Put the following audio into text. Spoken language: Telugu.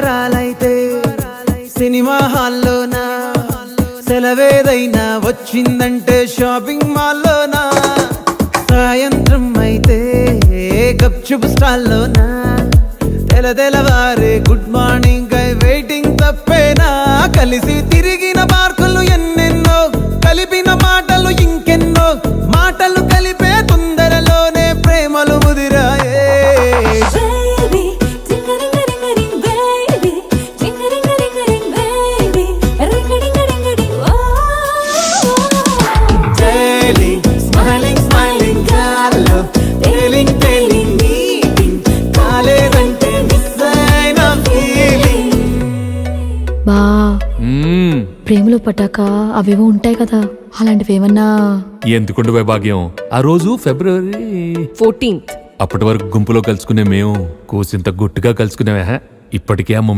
రాలైతే సినిమా హాల్లోనా, సెలవేదైనా వచ్చిందంటే షాపింగ్ మాల్లోనా, సాయంత్రం అయితే గప్చుప్ స్టాల్లోనా, తెలవారే గుడ్ మార్నింగ్ వెయిటింగ్ తప్పేనా, కలిసి తిరిగిన పార్కులు ఎన్నెన్నో, కలిపిన మాటలు ఇంకెన్నో, మాటలు కలిపే తొందరలోనే ప్రేమలు ముదిరాయే. బా ప్రేమలో పట్టాక అవేవో ఉంటాయి కదా, అలాంటివి ఏమన్నా? ఎందుకుండు భాగ్యం, ఆ రోజు ఫిబ్రవరి 14th. అప్పటి వరకు గుంపులో కలుసుకునే మేము కూసింత గుట్టుగా కలుసుకునేవా? ఇప్పటికే